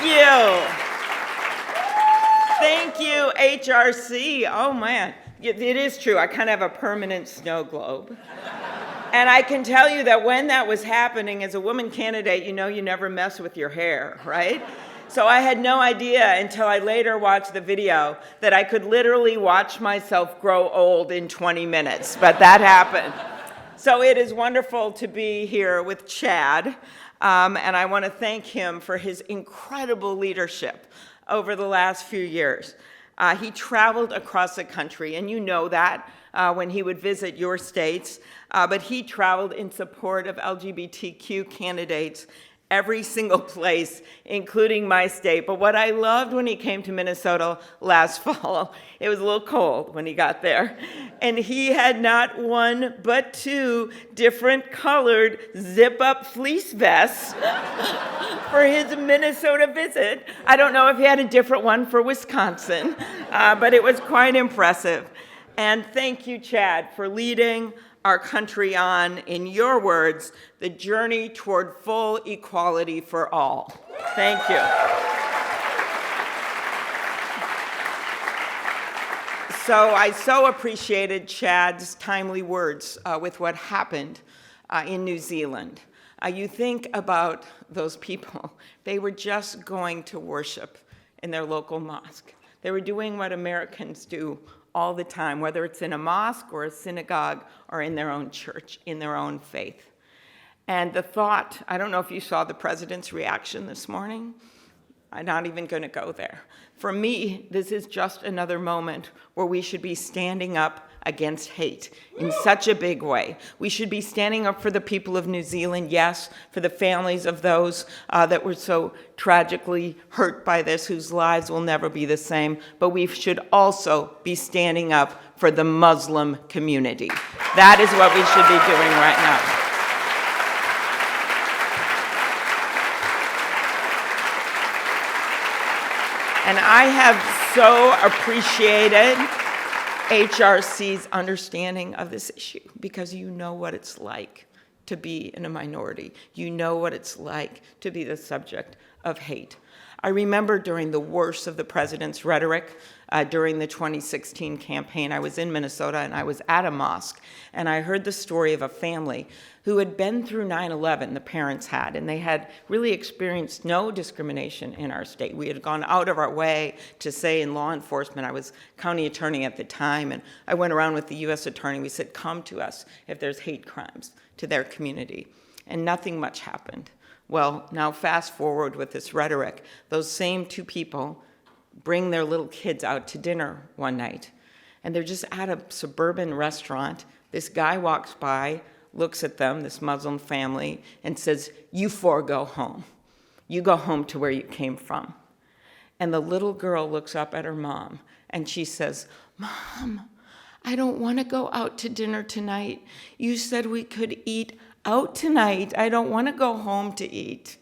you. Thank you, HRC. Oh, man. It is true. I kind of have a permanent snow globe. And I can tell you that when that was happening, as a woman candidate, you know you never mess with your hair, right? So I had no idea until I later watched the video that I could literally watch myself grow old in 20 minutes, but that happened. So it is wonderful to be here with Chad, and I want to thank him for his incredible leadership over the last few years. He traveled across the country, and you know that when he would visit your states, but he traveled in support of LGBTQ candidates every single place, including my state. But what I loved when he came to Minnesota last fall, it was a little cold when he got there, and he had not one but two different colored zip-up fleece vests for his Minnesota visit. I don't know if he had a different one for Wisconsin, but it was quite impressive. And thank you, Chad, for leading our country on, in your words, the journey toward full equality for all. Thank you. So I so appreciated Chad's timely words with what happened in New Zealand. You think about those people. They were just going to worship in their local mosque. They were doing what Americans do all the time, whether it's in a mosque or a synagogue or in their own church, in their own faith. And the thought, I don't know if you saw the president's reaction this morning. I'm not even going to go there. For me, this is just another moment where we should be standing up against hate in such a big way. We should be standing up for the people of New Zealand, yes, for the families of those that were so tragically hurt by this, whose lives will never be the same, but we should also be standing up for the Muslim community. That is what we should be doing right now. And I have so appreciated HRC's understanding of this issue, because you know what it's like to be in a minority. You know what it's like to be the subject of hate. I remember during the worst of the president's rhetoric, during the 2016 campaign, I was in Minnesota and I was at a mosque, and I heard the story of a family who had been through 9/11, the parents had, and they had really experienced no discrimination in our state. We had gone out of our way to say in law enforcement, I was county attorney at the time, and I went around with the US attorney, we said, come to us if there's hate crimes to their community, and nothing much happened. Well, now fast forward with this rhetoric, those same two people bring their little kids out to dinner one night, and they're just at a suburban restaurant. This guy walks by, looks at them, this Muslim family, and says, you four go home. You go home to where you came from. And the little girl looks up at her mom, and she says, Mom, I don't want to go out to dinner tonight. You said we could eat out tonight. I don't want to go home to eat.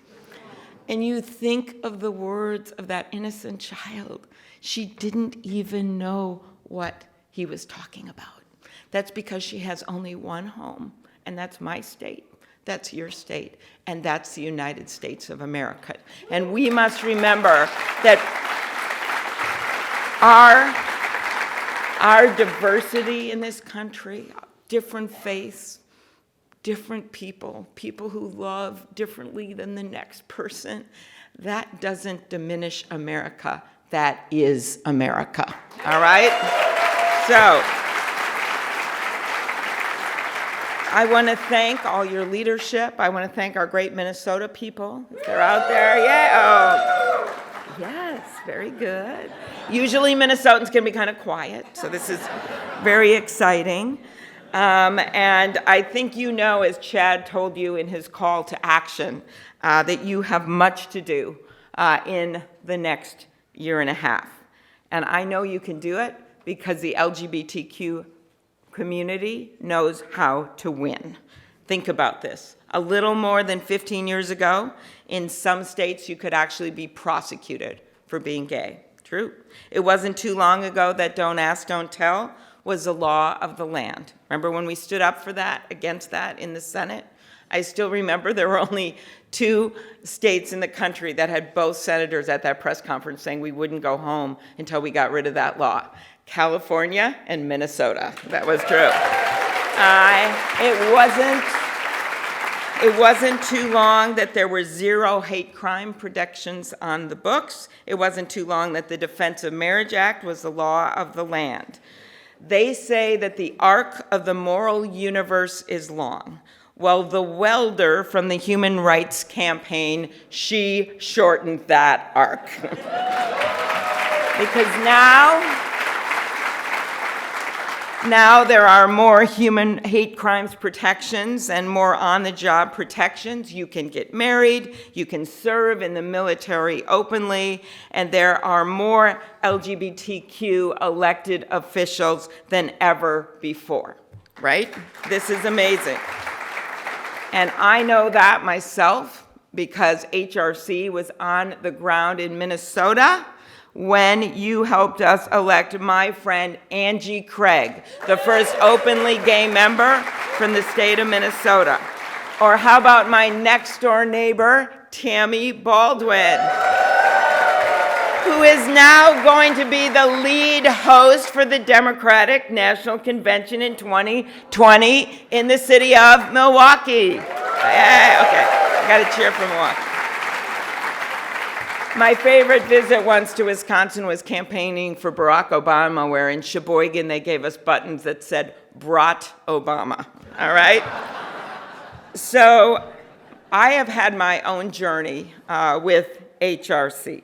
And you think of the words of that innocent child. She didn't even know what he was talking about. That's because she has only one home, and that's my state. That's your state, and that's the United States of America. And we must remember that our diversity in this country, different faiths, different people, people who love differently than the next person, that doesn't diminish America. That is America, all right? So I want to thank all your leadership. I want to thank our great Minnesota people. If they're out there, yeah. Oh, yes, very good. Usually Minnesotans can be kind of quiet, so this is very exciting. And I think you know, as Chad told you in his call to action, that you have much to do in the next year and a half. And I know you can do it because the LGBTQ community knows how to win. Think about this. A little more than 15 years ago, in some states, you could actually be prosecuted for being gay. True. It wasn't too long ago that Don't Ask, Don't Tell was the law of the land. Remember when we stood up for that, against that in the Senate? I still remember there were only 2 states in the country that had both senators at that press conference saying we wouldn't go home until we got rid of that law. California and Minnesota. That was true. It wasn't too long that there were 0 hate crime protections on the books. It wasn't too long that the Defense of Marriage Act was the law of the land. They say that the arc of the moral universe is long. Well, the welder from the Human Rights Campaign, she shortened that arc. Because now there are more human hate crimes protections and more on-the-job protections. You can get married, you can serve in the military openly, and there are more LGBTQ elected officials than ever before, right? This is amazing. And I know that myself because HRC was on the ground in Minnesota when you helped us elect my friend Angie Craig, the first openly gay member from the state of Minnesota. Or how about my next door neighbor, Tammy Baldwin, who is now going to be the lead host for the Democratic National Convention in 2020 in the city of Milwaukee. Yeah, okay, I gotta cheer for Milwaukee. My favorite visit once to Wisconsin was campaigning for Barack Obama, where in Sheboygan they gave us buttons that said, "Brought Obama," all right? So I have had my own journey with HRC,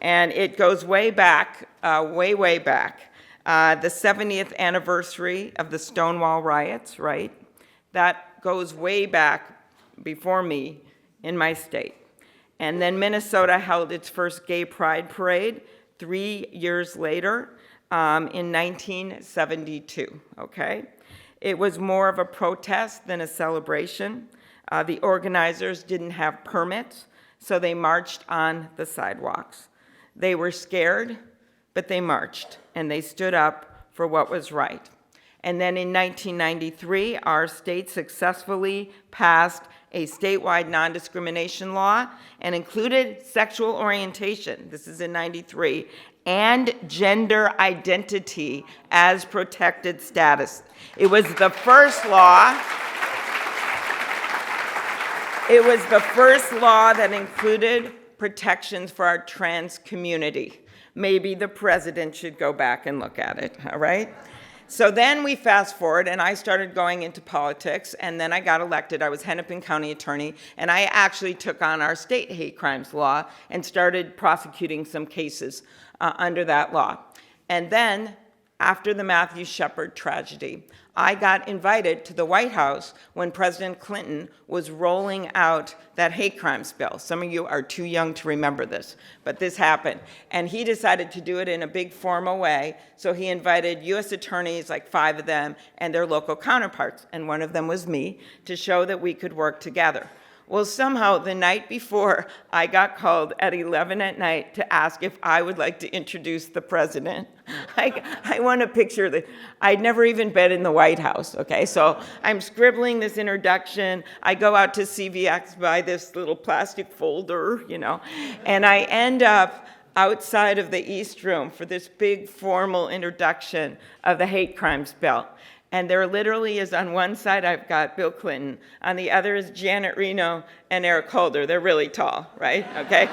and it goes way back, way back. The 70th anniversary of the Stonewall riots, right? That goes way back before me in my state. And then Minnesota held its first gay pride parade 3 years later in 1972, okay? It was more of a protest than a celebration. The organizers didn't have permits, so they marched on the sidewalks. They were scared, but they marched, and they stood up for what was right. And then in 1993, our state successfully passed a statewide non-discrimination law and included sexual orientation, this is in 93, and gender identity as protected status. It was the first law that included protections for our trans community. Maybe the president should go back and look at it, all right? So then we fast forward, and I started going into politics, and then I got elected. I was Hennepin County attorney, and I actually took on our state hate crimes law and started prosecuting some cases under that law. And then, after the Matthew Shepard tragedy, I got invited to the White House when President Clinton was rolling out that hate crimes bill. Some of you are too young to remember this, but this happened. And he decided to do it in a big formal way, so he invited U.S. attorneys, like 5 of them, and their local counterparts, and one of them was me, to show that we could work together. Well, somehow, the night before, I got called at 11 at night to ask if I would like to introduce the president. I want to picture that. I'd never even been in the White House, okay? So I'm scribbling this introduction. I go out to CVX, buy this little plastic folder, you know, and I end up outside of the East Room for this big formal introduction of the hate crimes bill. And there literally is, on one side, I've got Bill Clinton. On the other is Janet Reno and Eric Holder. They're really tall, right? Okay?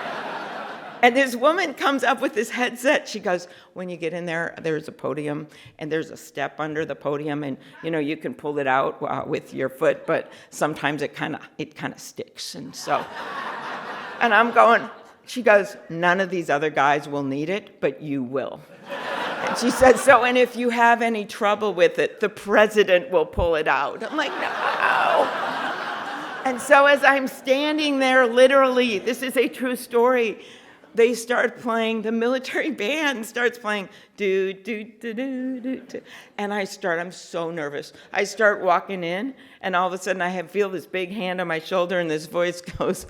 And this woman comes up with this headset. She goes, when you get in there, there's a podium, and there's a step under the podium, and you can pull it out with your foot, but sometimes it kind of sticks. And so, and I'm going, she goes, none of these other guys will need it, but you will. And she said, so, and if you have any trouble with it, the president will pull it out. I'm like, no. And so as I'm standing there, literally, this is a true story, they start playing, the military band starts playing, do, do, do, do, do, do. And I'm so nervous. I start walking in, and all of a sudden I feel this big hand on my shoulder, and this voice goes,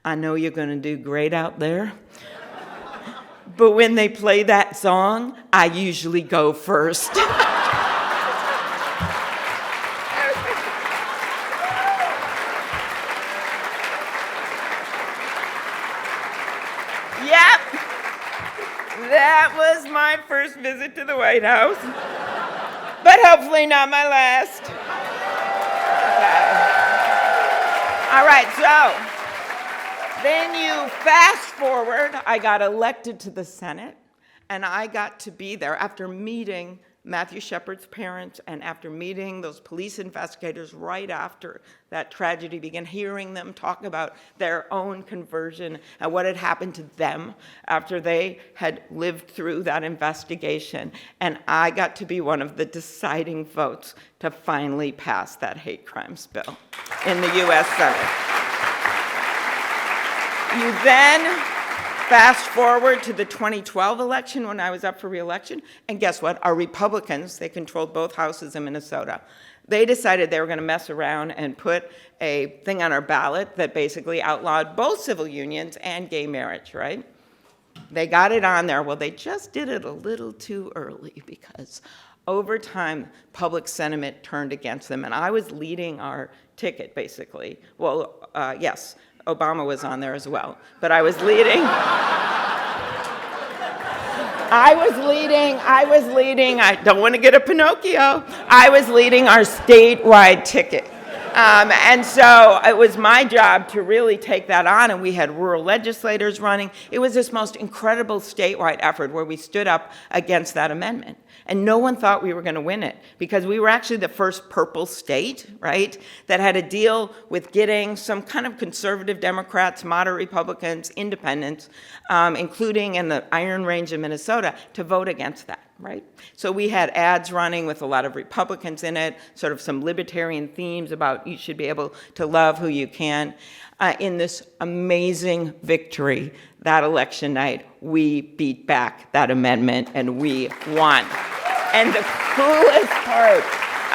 I know you're gonna do great out there. But when they play that song, I usually go first. That was my first visit to the White House, but hopefully not my last. Okay. All right, so then you fast forward, I got elected to the Senate, and I got to be there after meeting Matthew Shepard's parents and after meeting those police investigators right after that tragedy began, hearing them talk about their own conversion and what had happened to them after they had lived through that investigation. And I got to be one of the deciding votes to finally pass that hate crimes bill in the US Senate. You then fast forward to the 2012 election when I was up for re-election, and guess what? Our Republicans, they controlled both houses in Minnesota. They decided they were going to mess around and put a thing on our ballot that basically outlawed both civil unions and gay marriage, right? They got it on there. Well, they just did it a little too early because over time, public sentiment turned against them, and I was leading our ticket, basically. Well, yes. Obama was on there as well, but I was leading. I don't want to get a Pinocchio. I was leading our statewide ticket. And so it was my job to really take that on, and we had rural legislators running. It was this most incredible statewide effort where we stood up against that amendment. And no one thought we were going to win it because we were actually the first purple state, right, that had to deal with getting some kind of conservative Democrats, moderate Republicans, independents, including in the Iron Range of Minnesota, to vote against that, right? So we had ads running with a lot of Republicans in it, sort of some libertarian themes about you should be able to love who you can. In this amazing victory that election night, we beat back that amendment and we won. And the coolest part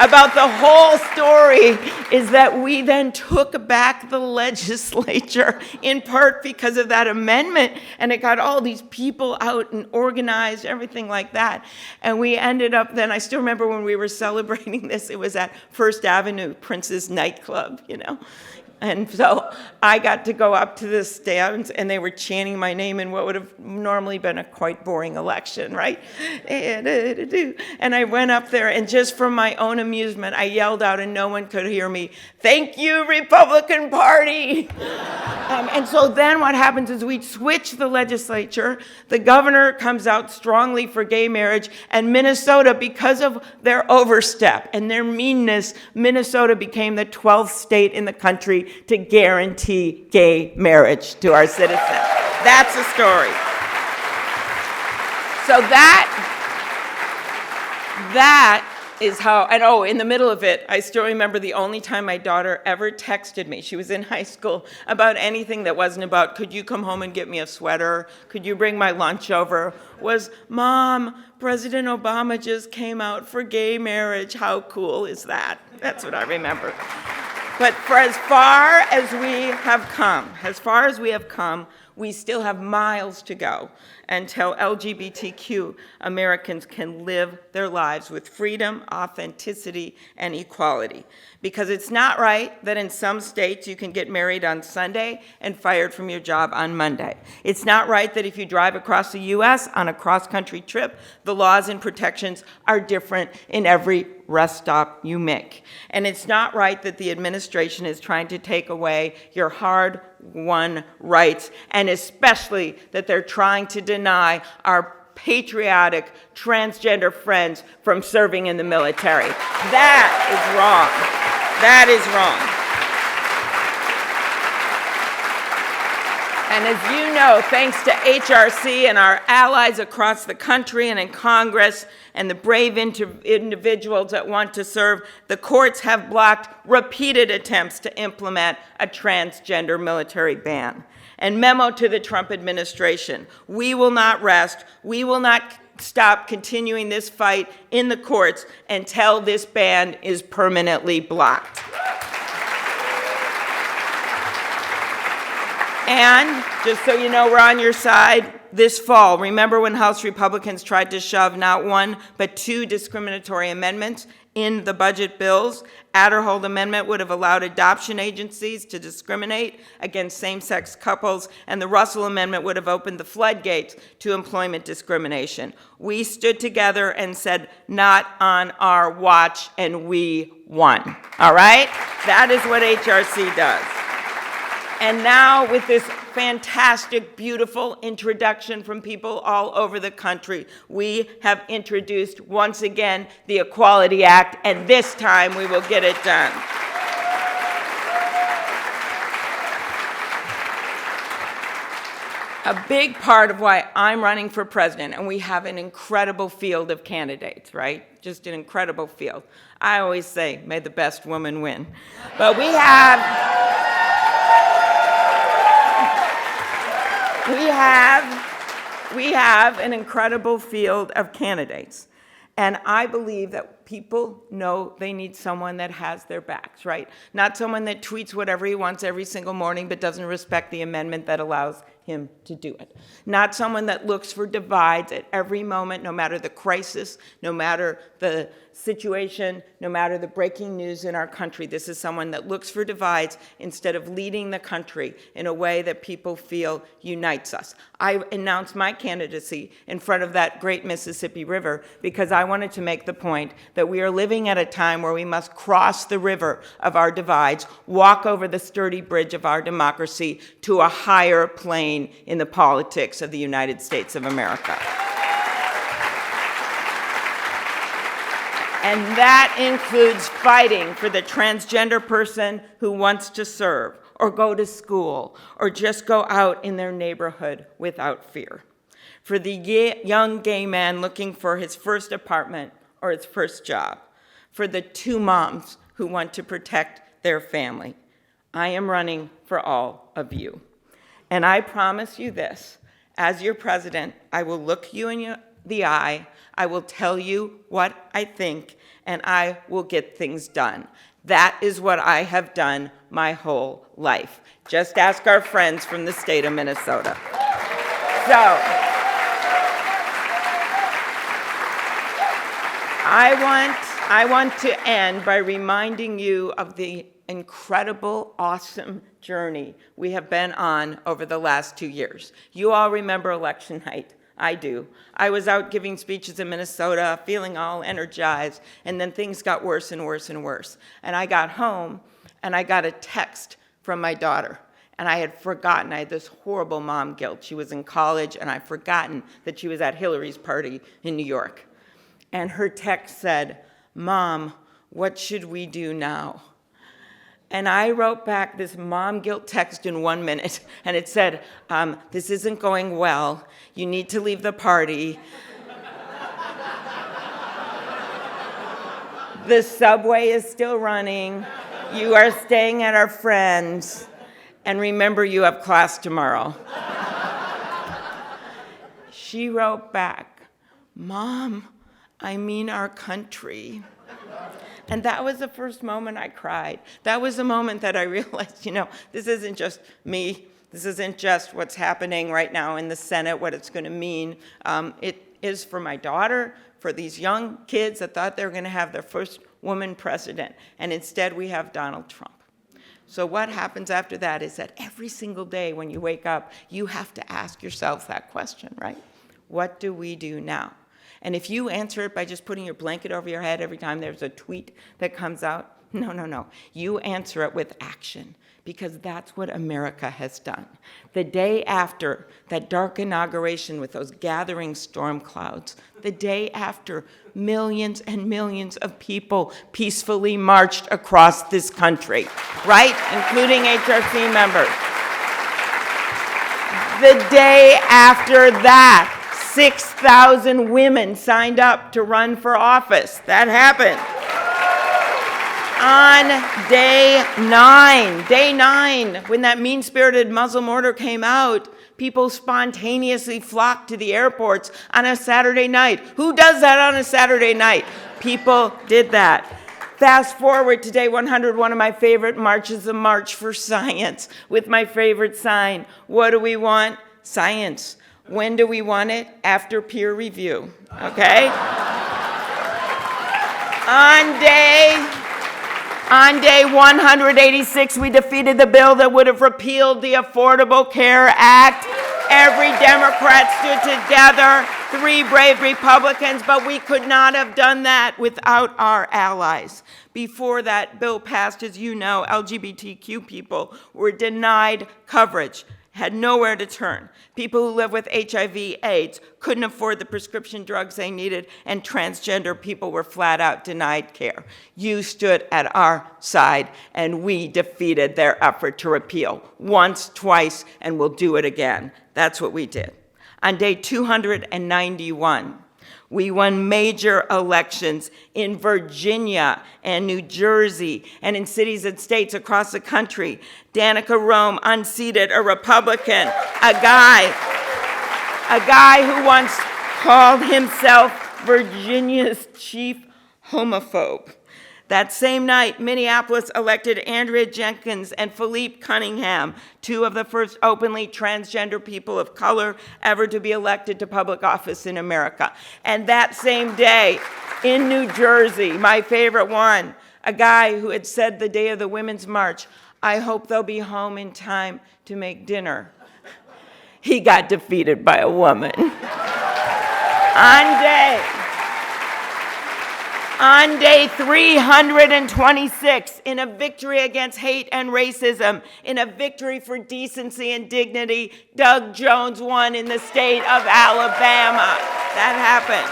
about the whole story is that we then took back the legislature in part because of that amendment, and it got all these people out and organized, everything like that. And we ended up then, I still remember when we were celebrating this, it was at First Avenue, Prince's nightclub, you know. And so I got to go up to the stands, and they were chanting my name in what would have normally been a quite boring election, right? And I went up there, and just for my own amusement, I yelled out, and no one could hear me, "Thank you, Republican Party!" And so then what happens is we switch the legislature. The governor comes out strongly for gay marriage, and Minnesota, because of their overstep and their meanness, Minnesota became the 12th state in the country to guarantee gay marriage to our citizens. That's the story. So that is how, and oh, in the middle of it, I still remember the only time my daughter ever texted me, she was in high school, about anything that wasn't about, could you come home and get me a sweater? Could you bring my lunch over? Was, Mom, President Obama just came out for gay marriage. How cool is that? That's what I remember. But for as far as we have come, we still have miles to go until LGBTQ Americans can live their lives with freedom, authenticity, and equality. Because it's not right that in some states you can get married on Sunday and fired from your job on Monday. It's not right that if you drive across the US on a cross-country trip, the laws and protections are different in every rest stop you make. And it's not right that the administration is trying to take away your hard-won rights, and especially that they're trying to deny our patriotic transgender friends from serving in the military. That is wrong. That is wrong. And as you know, thanks to HRC and our allies across the country and in Congress and the brave individuals that want to serve, the courts have blocked repeated attempts to implement a transgender military ban. And memo to the Trump administration, we will not rest, we will not stop continuing this fight in the courts until this ban is permanently blocked. And just so you know, we're on your side. this fall, remember when House Republicans tried to shove not one, but two discriminatory amendments in the budget bills? Adderhold Amendment would have allowed adoption agencies to discriminate against same-sex couples, and the Russell Amendment would have opened the floodgates to employment discrimination. We stood together and said, not on our watch, and we won, all right? That is what HRC does. And now with this fantastic, beautiful introduction from people all over the country, we have introduced once again the Equality Act, and this time we will get it done. A big part of why I'm running for president, and we have an incredible field of candidates, right? Just an incredible field. I always say, may the best woman win. But we have an incredible field of candidates. And I believe that people know they need someone that has their backs, right? Not someone that tweets whatever he wants every single morning but doesn't respect the amendment that allows him to do it. Not someone that looks for divides at every moment, no matter the crisis, no matter the situation, no matter the breaking news in our country. This is someone that looks for divides instead of leading the country in a way that people feel unites us. I announced my candidacy in front of that great Mississippi River because I wanted to make the point that we are living at a time where we must cross the river of our divides, walk over the sturdy bridge of our democracy to a higher plane in the politics of the United States of America. And that includes fighting for the transgender person who wants to serve, or go to school, or just go out in their neighborhood without fear. For the young gay man looking for his first apartment or his first job. For the two moms who want to protect their family. I am running for all of you. And I promise you this, as your president, I will look you in the eye, I will tell you what I think, and I will get things done. That is what I have done my whole life. Just ask our friends from the state of Minnesota. So, I want to end by reminding you of the incredible, awesome journey we have been on over the last 2 years. You all remember election night. I do. I was out giving speeches in Minnesota, feeling all energized, and then things got worse and worse and worse. And I got home, and I got a text from my daughter. And I had forgotten, I had this horrible mom guilt. She was in college, and I'd forgotten that she was at Hillary's party in New York. And her text said, "Mom, what should we do now?" And I wrote back this mom guilt text in 1 minute, and it said, this isn't going well. You need to leave the party. The subway is still running. You are staying at our friends. And remember, you have class tomorrow. She wrote back, "Mom, I mean our country." And that was the first moment I cried. That was the moment that I realized, this isn't just me. This isn't just what's happening right now in the Senate, what it's going to mean. It is for my daughter, for these young kids that thought they were going to have their first woman president. And instead, we have Donald Trump. So what happens after that is that every single day when you wake up, you have to ask yourself that question, right? What do we do now? And if you answer it by just putting your blanket over your head every time there's a tweet that comes out, no. You answer it with action, because that's what America has done. The day after that dark inauguration with those gathering storm clouds, the day after millions and millions of people peacefully marched across this country, right? Including HRC members. The day after that, 6,000 women signed up to run for office. That happened. On day nine, when that mean-spirited Muslim order came out, people spontaneously flocked to the airports on a Saturday night. Who does that on a Saturday night? People did that. Fast forward to day 100, one of my favorite marches, the March for Science, with my favorite sign. What do we want? Science. When do we want it? After peer review, okay? On day 186, we defeated the bill that would have repealed the Affordable Care Act. Every Democrat stood together, 3 brave Republicans, but we could not have done that without our allies. Before that bill passed, as you know, LGBTQ people were denied coverage, had nowhere to turn. People who live with HIV/AIDS couldn't afford the prescription drugs they needed, and transgender people were flat out denied care. You stood at our side, and we defeated their effort to repeal once, twice, and we'll do it again. That's what we did. On day 291, we won major elections in Virginia and New Jersey and in cities and states across the country. Danica Rome unseated a Republican, a guy who once called himself Virginia's chief homophobe. That same night, Minneapolis elected Andrea Jenkins and Philippe Cunningham, 2 of the first openly transgender people of color ever to be elected to public office in America. And that same day, in New Jersey, my favorite one, a guy who had said the day of the Women's March, "I hope they'll be home in time to make dinner." He got defeated by a woman. On day 326, in a victory against hate and racism, in a victory for decency and dignity, Doug Jones won in the state of Alabama. That happened.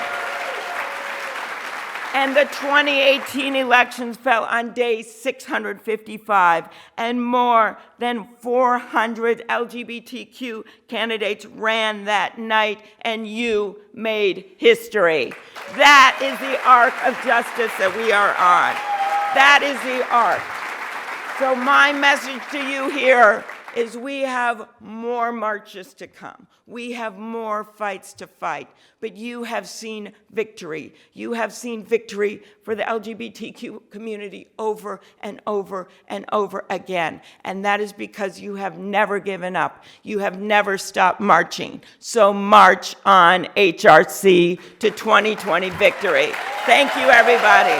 And the 2018 elections fell on day 655, and more than 400 LGBTQ candidates ran that night, and you made history. That is the arc of justice that we are on. That is the arc. So my message to you here is we have more marches to come. We have more fights to fight, but you have seen victory. You have seen victory for the LGBTQ community over and over and over again, and that is because you have never given up. You have never stopped marching. So march on, HRC, to 2020 victory. Thank you, everybody.